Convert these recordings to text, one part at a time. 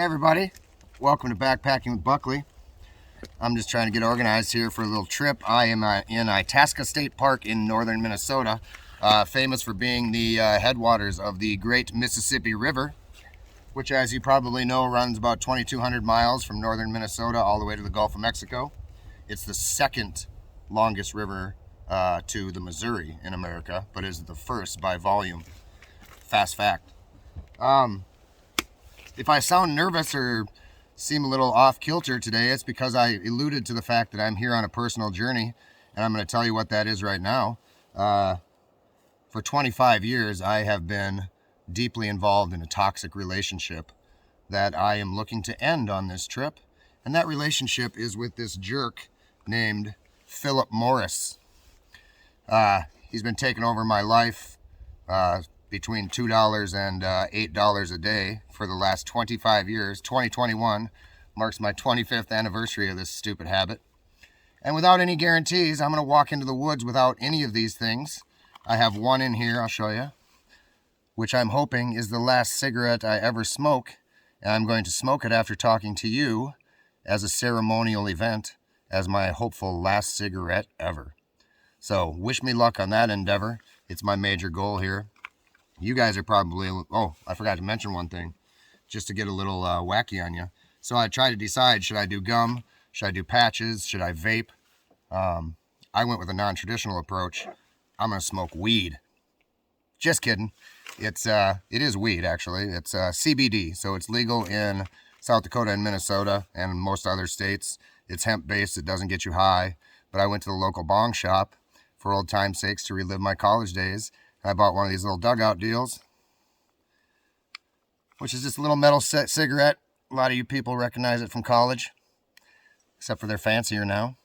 Hey everybody, welcome to Backpacking with Buckley. I'm just trying to get organized here for a little trip. I am in Itasca State Park in northern Minnesota, famous for being the headwaters of the great Mississippi River, which, as you probably know, runs about 2,200 miles from northern Minnesota all the way to the Gulf of Mexico. It's the second longest river to the Missouri in America, but is the first by volume. Fast fact. If I sound nervous or seem a little off kilter today, it's because I alluded to the fact that I'm here on a personal journey, and I'm going to tell you what that is right now. For 25 years, I have been deeply involved in a toxic relationship that I am looking to end on this trip, and that relationship is with this jerk named Philip Morris. He's been taking over my life between $2 and $8 a day for the last 25 years. 2021 marks my 25th anniversary of this stupid habit. And without any guarantees, I'm going to walk into the woods without any of these things. I have one in here, I'll show you, which I'm hoping is the last cigarette I ever smoke. And I'm going to smoke it after talking to you as a ceremonial event, as my hopeful last cigarette ever. So wish me luck on that endeavor. It's my major goal here. You guys are probably, oh, I forgot to mention one thing, just to get a little wacky on you. So I tried to decide, should I do gum? Should I do patches? Should I vape? I went with a non-traditional approach. I'm going to smoke weed. Just kidding. It is weed, actually. It's CBD, so it's legal in South Dakota and Minnesota and most other states. It's hemp-based. It doesn't get you high. But I went to the local bong shop for old time's sakes to relive my college days. I bought one of these little dugout deals, which is just a little metal cigarette. A lot of you people recognize it from college, except for they're fancier now.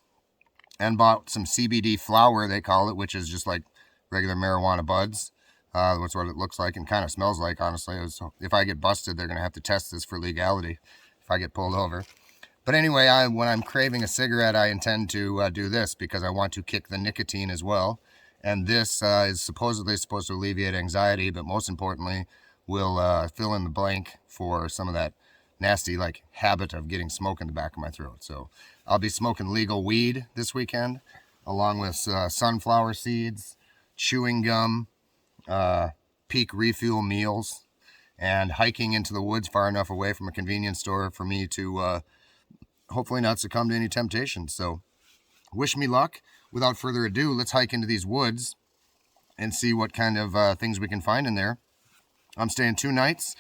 And bought some CBD flower, they call it, which is just like regular marijuana buds. That's what it looks like and kind of smells like, honestly. If I get busted, they're going to have to test this for legality if I get pulled over. But anyway, when I'm craving a cigarette, I intend to do this because I want to kick the nicotine as well. And this is supposedly supposed to alleviate anxiety, but most importantly, will fill in the blank for some of that nasty habit of getting smoke in the back of my throat. So I'll be smoking legal weed this weekend, along with sunflower seeds, chewing gum, peak refuel meals, and hiking into the woods far enough away from a convenience store for me to hopefully not succumb to any temptations. So wish me luck. Without further ado, let's hike into these woods and see what kind of things we can find in there. I'm staying 2 nights.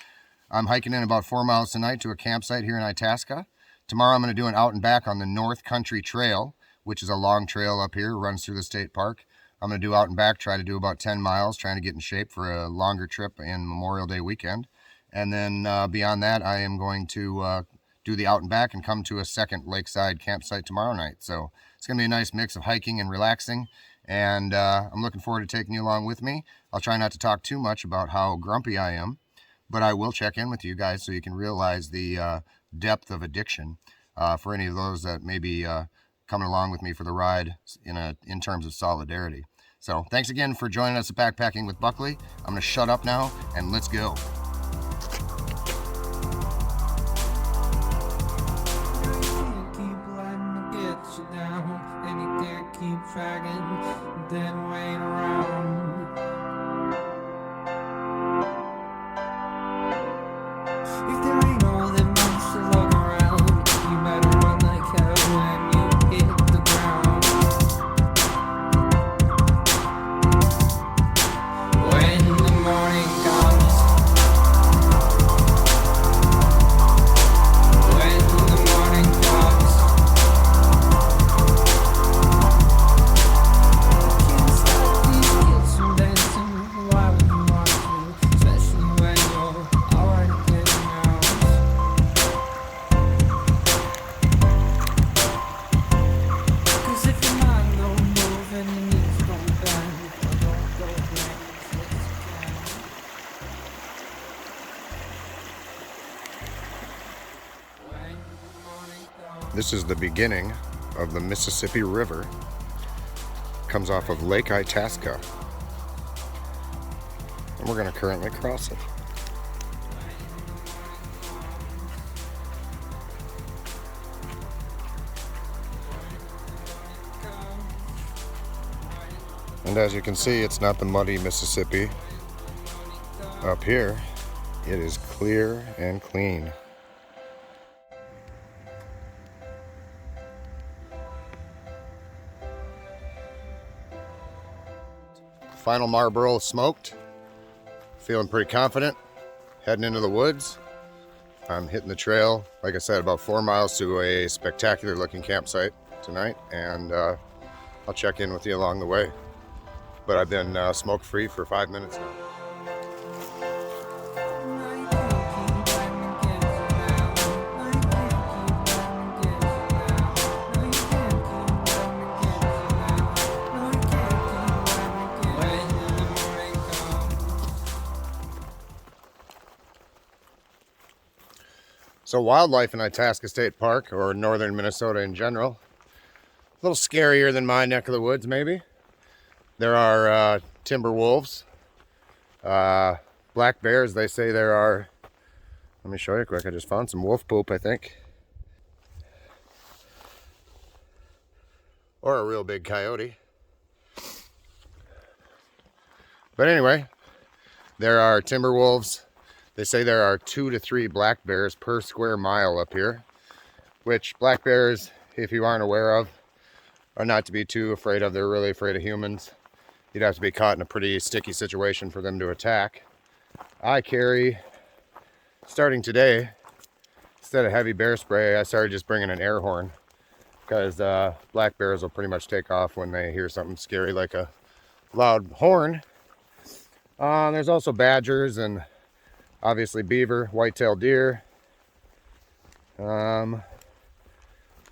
I'm hiking in about 4 miles tonight to a campsite here in Itasca. Tomorrow I'm going to do an out and back on the North Country Trail, which is a long trail up here, runs through the state park. I'm going to do out and back, try to do about 10 miles, trying to get in shape for a longer trip in Memorial Day weekend. And then beyond that, I am going to do the out and back and come to a second lakeside campsite tomorrow night. So it's going to be a nice mix of hiking and relaxing, and I'm looking forward to taking you along with me. I'll try not to talk too much about how grumpy I am, but I will check in with you guys so you can realize the depth of addiction for any of those that may be coming along with me for the ride in terms of solidarity. So thanks again for joining us at Backpacking with Buckley. I'm going to shut up now, and let's go. Keep dragging, then wait around. If there ain't all that much to look around, you better run like hell when you hit the ground. When the morning comes, when the morning comes, This is the beginning of the Mississippi River. Comes off of Lake Itasca. And we're going to currently cross it. And as you can see, it's not the muddy Mississippi up here. It is clear and clean. Final Marlboro smoked. Feeling pretty confident. Heading into the woods. I'm hitting the trail, like I said, about 4 miles to a spectacular looking campsite tonight, and I'll check in with you along the way. But I've been smoke free for 5 minutes now. So wildlife in Itasca State Park, or northern Minnesota in general, a little scarier than my neck of the woods maybe. There are timber wolves, black bears. They say there are, let me show you quick, I just found some wolf poop, I think. Or a real big coyote. But anyway, there are timber wolves. They say there are 2 to 3 black bears per square mile up here, which black bears, if you aren't aware of, are not to be too afraid of. They're really afraid of humans. You'd have to be caught in a pretty sticky situation for them to attack. I carry, starting today, instead of heavy bear spray, I started just bringing an air horn, because black bears will pretty much take off when they hear something scary like a loud horn. There's also badgers and obviously beaver, white-tailed deer,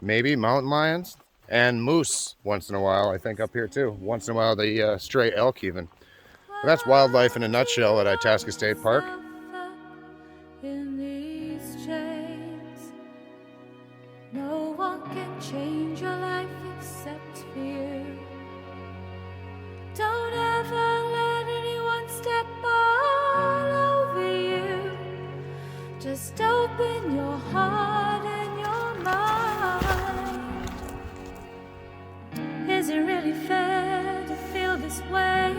maybe mountain lions, and moose once in a while, I think, up here too. Once in a while, the stray elk even. But that's wildlife in a nutshell at Itasca State Park. In these chains, no one can change your life except fear. Don't ever let anyone step all over you. Just open your heart and your mind. Is it really fair to feel this way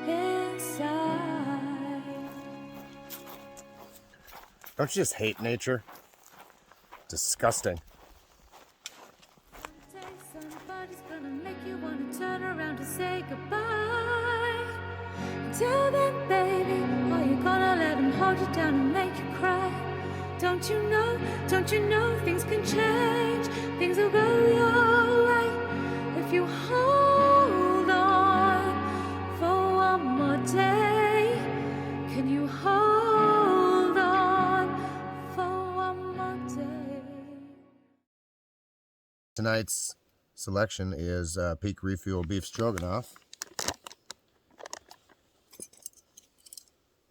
inside? Don't you just hate nature? Disgusting. One day somebody's gonna make you wanna turn around to say goodbye. Until then, baby, are you gonna let them hold you down and make you cry? Don't you know things can change, things will go your way if you hold on for one more day. Can you hold on for one more day? Tonight's selection is Peak Refuel Beef Stroganoff.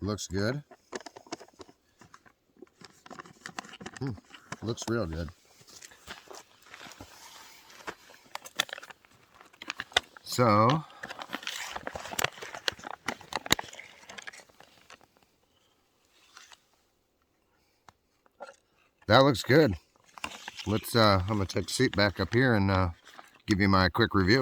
Looks good. Looks real good. So, that looks good. Let's, I'm gonna take a seat back up here and give you my quick review.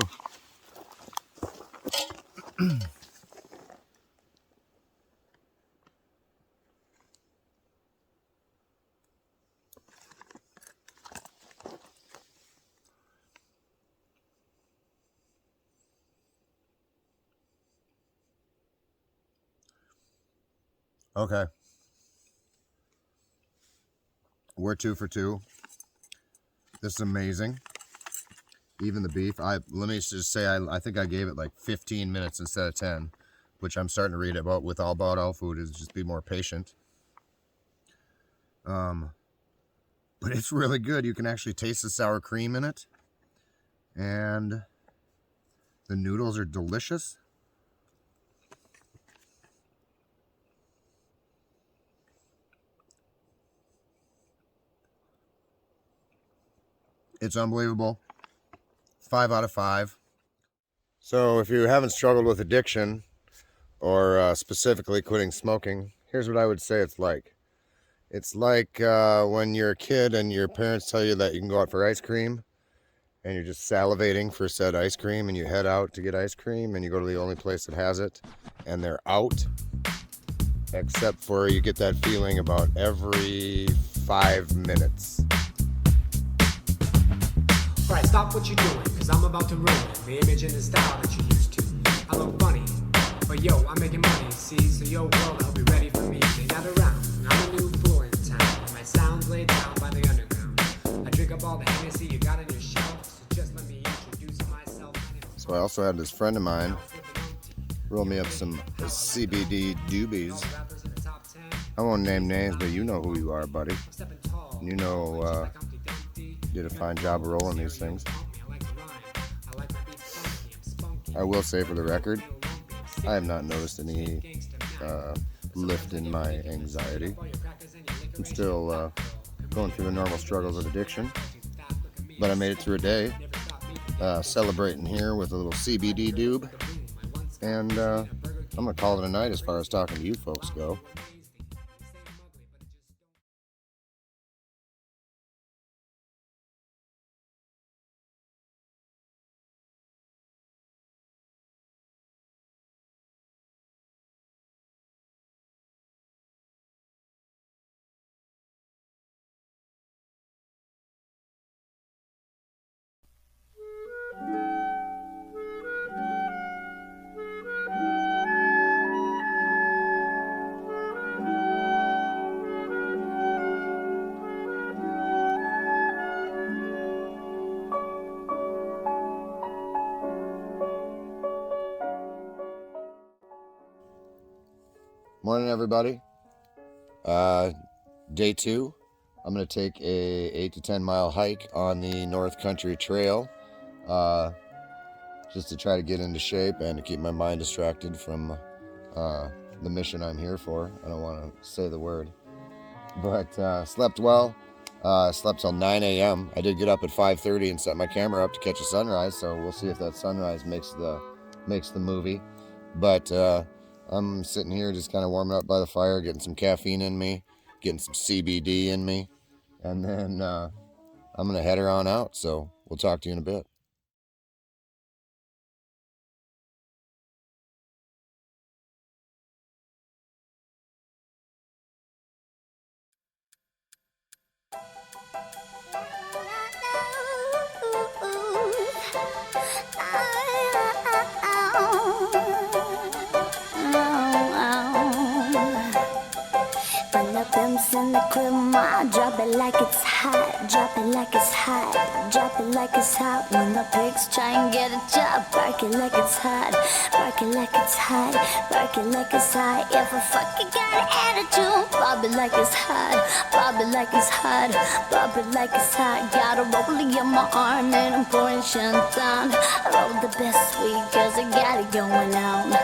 Okay. We're 2 for 2. This is amazing. Even the beef. Let me just say, I think I gave it like 15 minutes instead of 10, which I'm starting to read about with about all food is just be more patient. But it's really good. You can actually taste the sour cream in it. And the noodles are delicious. It's unbelievable. 5 out of 5. So if you haven't struggled with addiction or specifically quitting smoking, here's what I would say it's like. It's like when you're a kid and your parents tell you that you can go out for ice cream and you're just salivating for said ice cream, and you head out to get ice cream, and you go to the only place that has it, and they're out. Except for you get that feeling about every 5 minutes. Alright, stop what you're doing, cause I'm about to ruin the image and the style that you used to. I look funny, but yo, I'm making money, see? So yo, world, I'll be ready for me. They gather round, I'm a new fool in town. My sound's laid down by the underground. I drink up all the Hennessy you got on your shelf, so just let me introduce myself. So I also had this friend of mine roll me up some CBD doobies. I won't name names, but you know who you are, buddy. You know, did a fine job of rolling these things. I will say for the record, I have not noticed any lift in my anxiety. I'm still going through the normal struggles of addiction, but I made it through a day celebrating here with a little CBD doob, and I'm gonna call it a night as far as talking to you folks go. Morning, everybody. Day 2. I'm going to take a 8 to 10 mile hike on the North Country Trail, just to try to get into shape and to keep my mind distracted from the mission I'm here for. I don't want to say the word, but slept well. Slept till 9 a.m. I did get up at 5:30 and set my camera up to catch a sunrise, so we'll see if that sunrise makes the movie. But I'm sitting here just kind of warming up by the fire, getting some caffeine in me, getting some CBD in me, and then I'm going to head her on out. So we'll talk to you in a bit. In the crib, ma, drop it like it's hot, drop it like it's hot, drop it like it's hot. When the pigs try and get a job, bark it like it's hot, bark it like it's hot, bark it like it's hot. If a fucker got an attitude, bob it like it's hot, bob it like it's hot, bob it like it's hot. Got a rollie in my arm and I'm pouring champagne. I roll the best sweet cause I got it going on.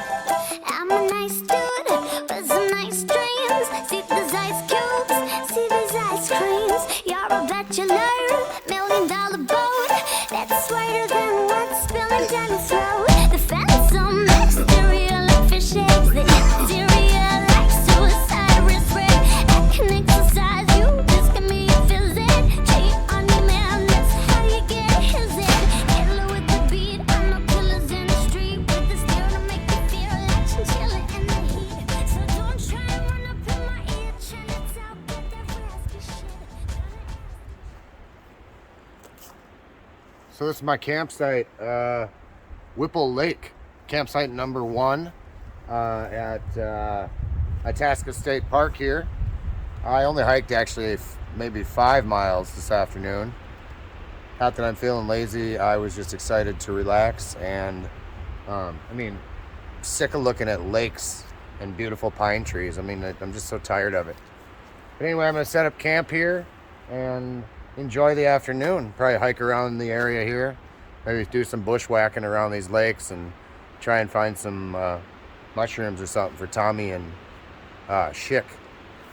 I'm a nice dude with some nice dreams. See these ice cubes, see these ice creams. You're a bachelor, $1 million boat that's sweeter than what's spilling down his throat. The phantom exterior like fish eggs, the interior like suicide wrist red. I can exercise you, this can be a visit. Cheat on your man, that's how you get his head. Killer with the beat, I'm no killers in the street with the steel to make you feel like chinchilla in the heat. So don't try and run up in my ear, trying to talk about that rascal shit. So this is my campsite, Whipple Lake, campsite number 1 at Itasca State Park here. I only hiked actually maybe 5 miles this afternoon. Not that I'm feeling lazy, I was just excited to relax, and sick of looking at lakes and beautiful pine trees. I'm just so tired of it. But anyway, I'm going to set up camp here and enjoy the afternoon. Probably hike around the area here, maybe do some bushwhacking around these lakes and try and find some mushrooms or something for Tommy and Schick.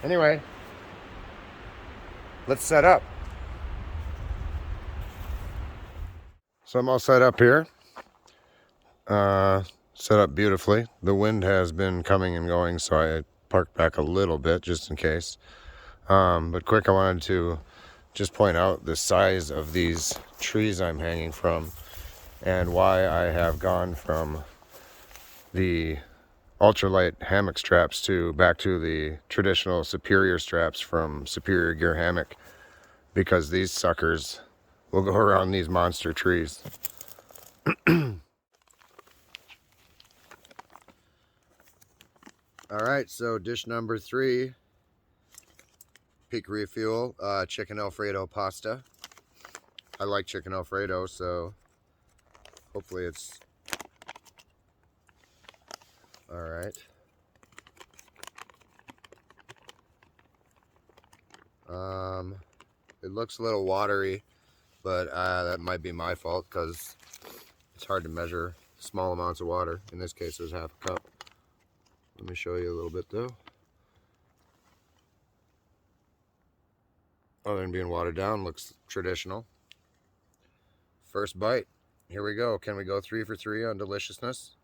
Anyway, let's set up. So I'm all set up here, set up beautifully. The wind has been coming and going, so I parked back a little bit just in case. But quick, I wanted to just point out the size of these trees I'm hanging from and why I have gone from the ultralight hammock straps back to the traditional Superior straps from Superior Gear Hammock, because these suckers will go around these monster trees. Alright, so dish number 3, peak refuel, chicken Alfredo pasta. I like chicken Alfredo, so hopefully it's alright. It looks a little watery, but that might be my fault because it's hard to measure small amounts of water. In this case, it was half a cup. Let me show you a little bit though. Other than being watered down, looks traditional. First bite. Here we go. Can we go 3 for 3 on deliciousness?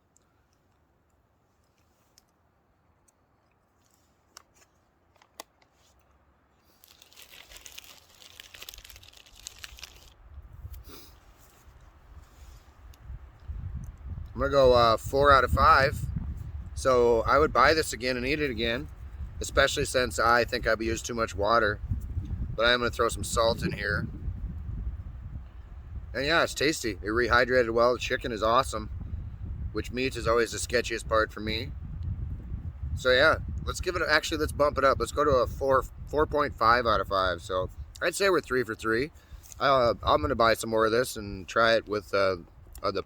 I'm gonna go 4 out of 5. So I would buy this again and eat it again, especially since I think I've used too much water. But I'm gonna throw some salt in here. And yeah, it's tasty. It rehydrated well. The chicken is awesome, which meat is always the sketchiest part for me. So yeah, let's give it, actually let's bump it up. Let's go to a 4.5 out of 5. So I'd say we're 3 for 3. I'm gonna buy some more of this and try it with the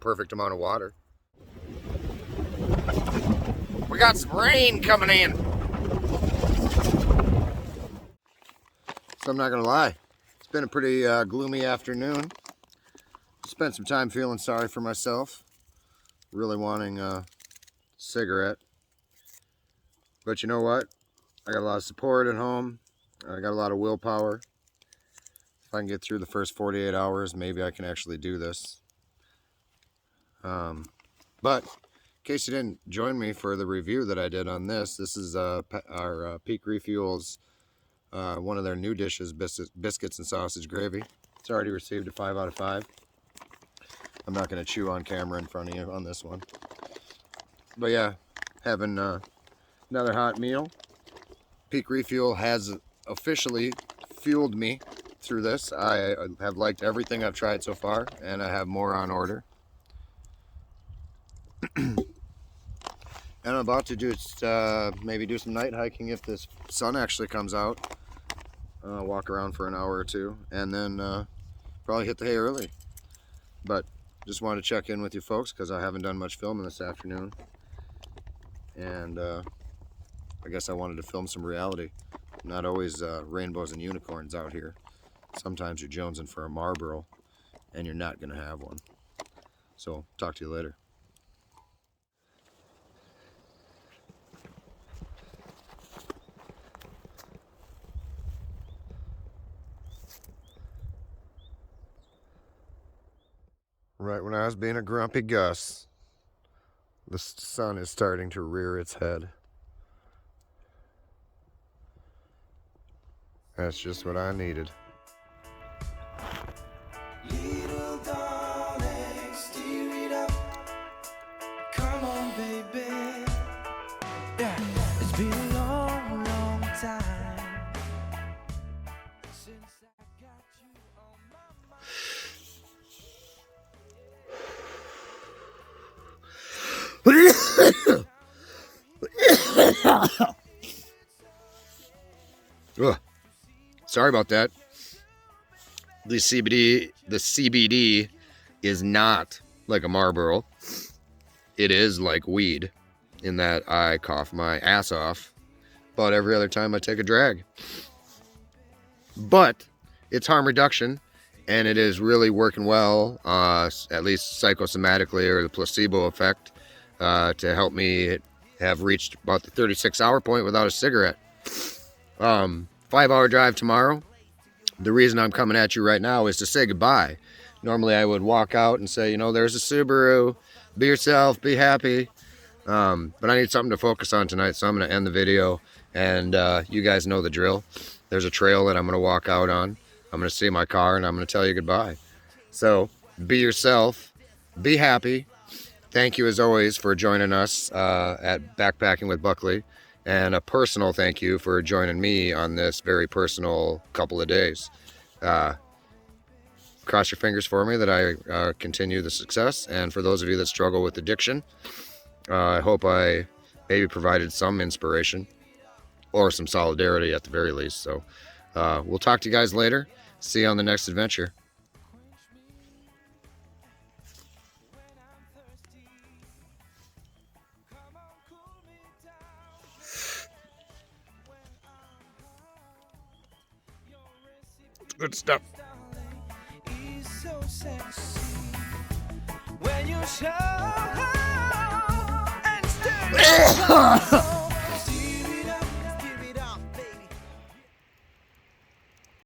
perfect amount of water. We got some rain coming in. So I'm not gonna lie, it's been a pretty gloomy afternoon. Spent some time feeling sorry for myself, really wanting a cigarette. But you know what? I got a lot of support at home. I got a lot of willpower. If I can get through the first 48 hours, maybe I can actually do this. But in case you didn't join me for the review that I did on this, this is our Peak Refuels, one of their new dishes, biscuits and sausage gravy. It's already received a 5 out of 5. I'm not going to chew on camera in front of you on this one. But yeah, having another hot meal. Peak Refuel has officially fueled me through this. I have liked everything I've tried so far, and I have more on order. And I'm about to just maybe do some night hiking if this sun actually comes out. Walk around for an hour or two, and then probably hit the hay early. But just wanted to check in with you folks because I haven't done much filming this afternoon. And I guess I wanted to film some reality. Not always rainbows and unicorns out here. Sometimes you're jonesing for a Marlboro, and you're not going to have one. So, talk to you later. Right when I was being a grumpy Gus, the sun is starting to rear its head. That's just what I needed. Little darling, steer it up. Come on, baby. Yeah, it's been a long, long time since I got you on my mind. Ugh. Sorry about that. The CBD is not like a Marlboro. It is like weed in that I cough my ass off about every other time I take a drag. But it's harm reduction, and it is really working well, at least psychosomatically, or the placebo effect, to help me have reached about the 36-hour point without a cigarette. 5-hour drive tomorrow. The reason I'm coming at you right now is to say goodbye. Normally I would walk out and say, you know, there's a Subaru, be yourself, be happy. But I need something to focus on tonight, so I'm going to end the video, and you guys know the drill. There's a trail that I'm going to walk out on. I'm going to see my car, and I'm going to tell you goodbye. So be yourself, be happy. Thank you, as always, for joining us at Backpacking with Buckley, and a personal thank you for joining me on this very personal couple of days. Cross your fingers for me that I continue the success, and for those of you that struggle with addiction, I hope I maybe provided some inspiration or some solidarity at the very least. So we'll talk to you guys later. See you on the next adventure. Good stuff. He's so sexy when you show and stand